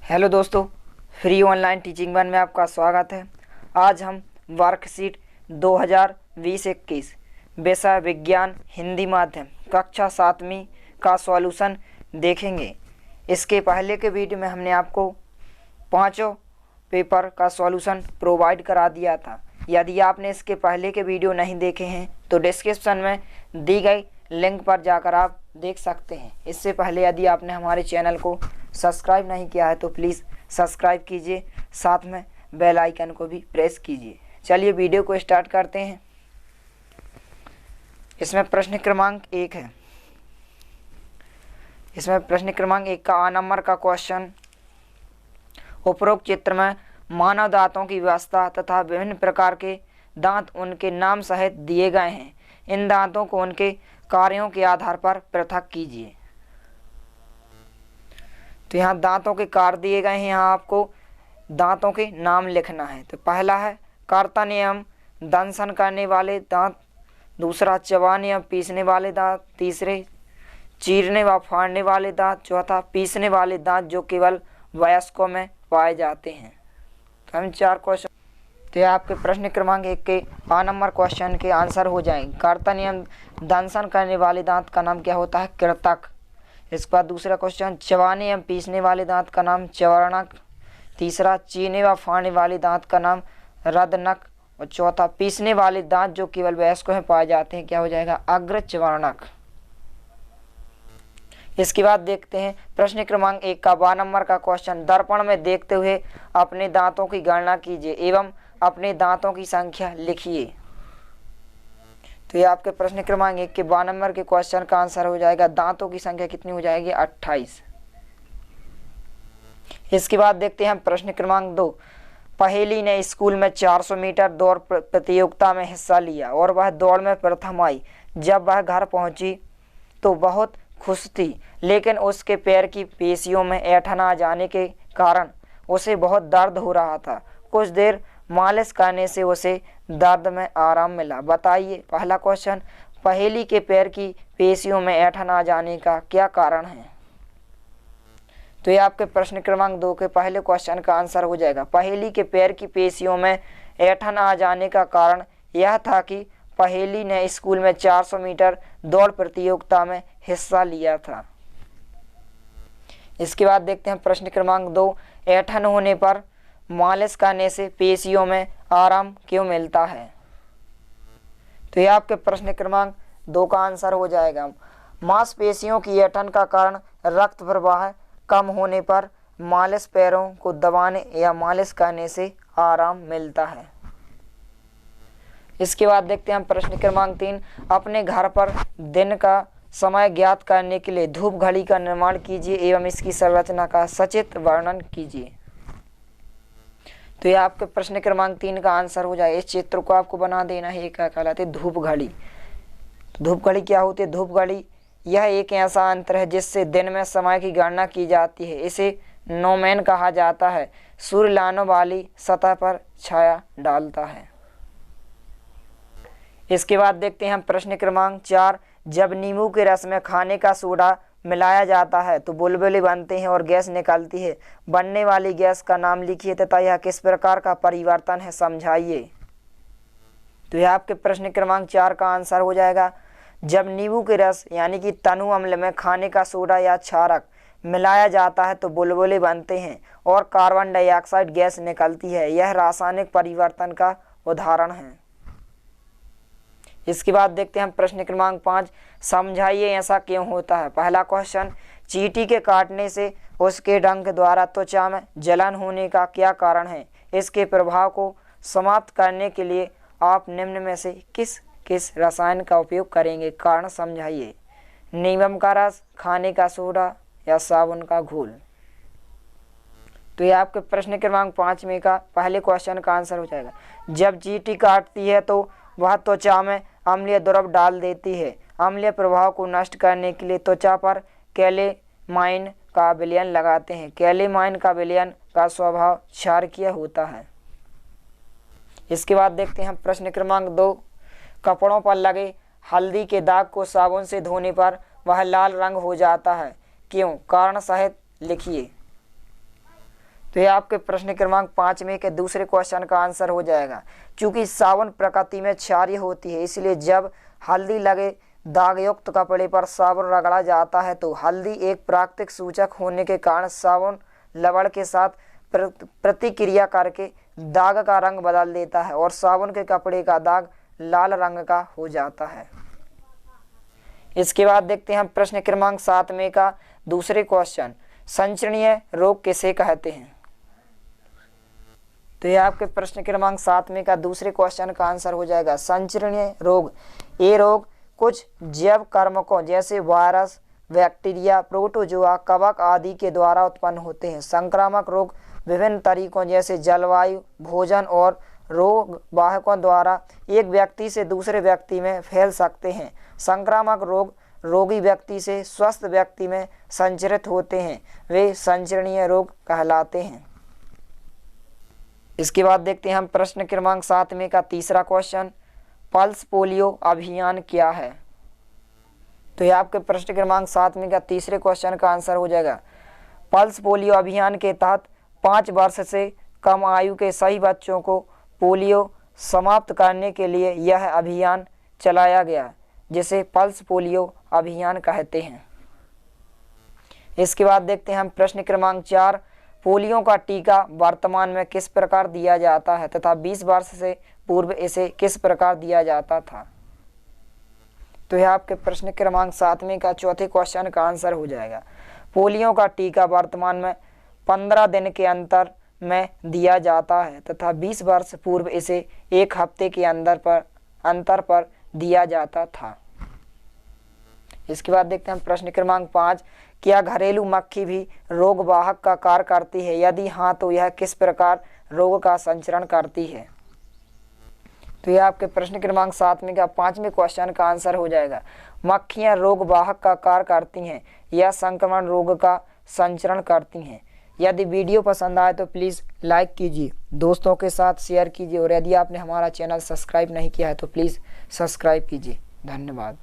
Hello दोस्तों, free online teaching one में आपका स्वागत है। आज हम वर्कशीट 2020-21 विषय विज्ञान हिंदी माध्यम कक्षा 7वीं का सॉल्यूशन देखेंगे। इसके पहले के वीडियो में हमने आपको पांचों पेपर का सॉल्यूशन प्रोवाइड करा दिया था। यदि आपने इसके पहले के वीडियो नहीं देखे हैं तो डिस्क्रिप्शन में दी गई लिंक पर जाकर आप देख सकते हैं। इससे पहले यदि आपने हमारे चैनल को सब्सक्राइब नहीं किया है तो प्लीज़ सब्सक्राइब कीजिए, साथ में बेल आइकन को भी प्रेस कीजिए। चलिए वीडियो को स्टार्ट करते हैं। इसमें प्रश्न क्रमांक 1 है। इसमें प्रश्न क्रमांक 1 का आ नंबर का क्वेश्चन, उपरोक्त चित्र में मानव दांतों की व्यवस्था तथा विभिन्न प्रकार के दांत उनके नाम सहित दिए गए हैं। इन दांतों को उनके कार्यों के आधार पर पृथक कीजिए। तो यहाँ दांतों के कार्य दिए गए हैं, यहाँ आपको दांतों के नाम लिखना है। तो पहला है कर्तन एवं दंशन करने वाले दांत, दूसरा चबाने एवं पीसने वाले दांत, तीसरे चीरने व फाड़ने वाले दांत, चौथा पीसने वाले दांत जो केवल वयस्कों में पाए जाते हैं। तो हम 4 क्वेश्चन, तो आपके प्रश्न क्रमांक 1 के आ नंबर क्वेश्चन के आंसर हो जाएंगे। कर्तन एवं दंशन करने वाले दांत का नाम क्या होता है? कृतक। इसके बाद दूसरा क्वेश्चन, चबाने एवं पीसने वाले दांत का नाम चवर्णक। तीसरा चीरने व फाड़ने वाले दांत का नाम रदनक। और चौथा पीसने वाले दांत जो केवल वयस्कों में पाए जाते हैं, क्या हो जाएगा? अग्रचवर्णक। इसके बाद देखते हैं प्रश्न क्रमांक 1 का 12 नंबर का क्वेश्चन, दर्पण में देखते हुए अपने दांतों की गणना कीजिए एवं अपने दांतों की संख्या लिखिए। तो ये आपके प्रश्न क्रमांक 1 के 12 नंबर के क्वेश्चन का आंसर हो जाएगा। दांतों की संख्या कितनी हो जाएगी? 28। इसके बाद देखते हैं हम प्रश्न क्रमांक 2, पहेली ने स्कूल में 400 मीटर दौड़ प्रतियोगिता में हिस्सा लिया और वह दौड़ में प्रथम आई। जब वह घर पहुंची तो बहुत खुश थी, लेकिन उसके पैर की पेशियों में ऐंठन आ जाने के कारण उसे बहुत दर्द हो रहा था। कुछ देर मालिश करने से उसे दर्द में आराम मिला। बताइए। पहला क्वेश्चन, पहेली के पैर की पेशियों में ऐंठन आ जाने का क्या कारण है? तो ये आपके प्रश्न क्रमांक 2 के पहले क्वेश्चन का आंसर हो जाएगा। पहेली के पैर की पेशियों में ऐंठन आ जाने का कारण यह था कि पहेली ने स्कूल में 400 मीटर दौड़ प्रतियोगिता में हिस्सा लिया था। इसके बाद देखते हैं प्रश्न क्रमांक 2, ऐंठन होने पर मालिश करने से पेशियों में आराम क्यों मिलता है? तो यह आपके प्रश्न क्रमांक 2 का आंसर हो जाएगा। मांसपेशियों की ऐंठन का कारण रक्त प्रवाह कम होने पर मालिश पैरों को दबाने या मालिश करने से आराम मिलता है। इसके बाद देखते हैं प्रश्न क्रमांक 3, अपने घर पर दिन का समय ज्ञात करने के लिए धूप घड़ी का निर्माण कीजिए एवं इसकी संरचना का सचित्र वर्णन कीजिए। तो ये आपके प्रश्न क्रमांक 3 का आंसर हो जाए। इस चित्र को आपको बना देना है। ये क्या कहलाते हैं? धूप घड़ी। धूप घड़ी क्या होती है? धूप घड़ी यह एक ऐसा यंत्र है जिससे दिन में समय की गणना की जाती है। इसे नोमेन कहा जाता है। सूर्य लाने वाली सतह पर छाया डालता है। इसके बाद देखते हैं प्रश्न क्रमांक 4, जब नींबू के रस में खाने का सोडा मिलाया जाता है तो बुलबुले बनते हैं और गैस निकलती है। बनने वाली गैस का नाम लिखिए तथा यह किस प्रकार का परिवर्तन है, समझाइए। तो यह आपके प्रश्न क्रमांक 4 का आंसर हो जाएगा। जब नींबू के रस यानी कि तनु अम्ल में खाने का सोडा या क्षारक मिलाया जाता है तो बुलबुले बनते हैं और कार्बन डाइऑक्साइड गैस निकलती है। यह रासायनिक परिवर्तन का उदाहरण है। इसके बाद देखते हैं प्रश्न क्रमांक 5, समझाइए ऐसा क्यों होता है। पहला क्वेश्चन, चींटी के काटने से उसके डंक द्वारा त्वचा में जलन होने का क्या कारण है? इसके प्रभाव को समाप्त करने के लिए आप निम्न में से किस किस रसायन का उपयोग करेंगे? कारण समझाइए। नींबू का रस, खाने का सोडा या साबुन का घोल। तो ये आपके प्रश्न क्रमांक 5 में का पहले क्वेश्चन का आंसर हो जाएगा। जब चींटी काटती है तो वह त्वचा में अम्लीय द्रव डाल देती है। अम्लीय प्रभाव को नष्ट करने के लिए त्वचा पर कैलेमाइन का विलयन लगाते हैं। कैलेमाइन का विलयन का स्वभाव क्षारकीय होता है। इसके बाद देखते हैं प्रश्न क्रमांक 2, कपड़ों पर लगे हल्दी के दाग को साबुन से धोने पर वह लाल रंग हो जाता है, क्यों? कारण सहित लिखिए। तो ये आपके प्रश्न क्रमांक 5 में के दूसरे क्वेश्चन का आंसर हो जाएगा। क्योंकि साबुन प्रकृति में क्षारीय होती है, इसलिए जब हल्दी लगे दागयुक्त कपड़े पर साबुन रगड़ा जाता है तो हल्दी एक प्राकृतिक सूचक होने के कारण साबुन लवण के साथ प्रतिक्रिया करके दाग का रंग बदल देता है और साबुन के कपड़े का दाग लाल रंग का हो जाता है। इसके बाद देखते हैं हम प्रश्न क्रमांक 7 में का दूसरे क्वेश्चन, संचरणीय रोग किसे कहते हैं। तो ये आपके प्रश्न क्रमांक 7 में का दूसरे क्वेश्चन का आंसर हो जाएगा संचरणीय रोग। ये रोग कुछ जैव कर्मकों जैसे वायरस, बैक्टीरिया, प्रोटोजोआ, कवक आदि के द्वारा उत्पन्न होते हैं। संक्रामक रोग विभिन्न तरीकों जैसे जलवायु, भोजन और रोग वाहकों द्वारा एक व्यक्ति से दूसरे व्यक्ति में फैल सकते हैं। संक्रामक रोग रोगी व्यक्ति से स्वस्थ व्यक्ति में संचरित होते हैं, वे संचरणीय रोग कहलाते हैं। इसके बाद देखते हैं हम प्रश्न क्रमांक 7 में का तीसरा क्वेश्चन, पल्स पोलियो अभियान क्या है। तो ये आपके प्रश्न क्रमांक 7 में का तीसरे क्वेश्चन का आंसर हो जाएगा पल्स पोलियो अभियान के तहत 5 वर्ष से कम आयु के सभी बच्चों को पोलियो समाप्त करने के लिए यह अभियान चलाया गया, जिसे पल्स पोलियो अभियान कहते हैं। इसके बाद देखते हैं हम प्रश्न क्रमांक 4, पोलियो का टीका वर्तमान में किस प्रकार दिया जाता है तथा 20 वर्ष से पूर्व इसे किस प्रकार दिया जाता था। तो यह आपके प्रश्न क्रमांक 7 में का चौथे क्वेश्चन का आंसर हो जाएगा। पोलियो का टीका वर्तमान में 15 दिन के अंतर में दिया जाता है तथा 20 वर्ष पूर्व इसे 1 हफ्ते के अंतर पर दिया जाता था। इसके बाद देखते हैं प्रश्न क्रमांक 5, क्या घरेलू मक्खी भी रोग वाहक का कार्य करती है, यदि हाँ तो यह किस प्रकार रोग का संचरण करती है। तो यह आपके प्रश्न क्रमांक 7 में का 5वें क्वेश्चन का आंसर हो जाएगा। मक्खियां रोग वाहक का कार्य करती हैं या संक्रमण रोग का संचरण करती हैं। यदि वीडियो पसंद आए तो प्लीज़ लाइक कीजिए, दोस्तों के साथ शेयर कीजिए और यदि आपने हमारा चैनल सब्सक्राइब नहीं किया है तो प्लीज़ सब्सक्राइब कीजिए। धन्यवाद।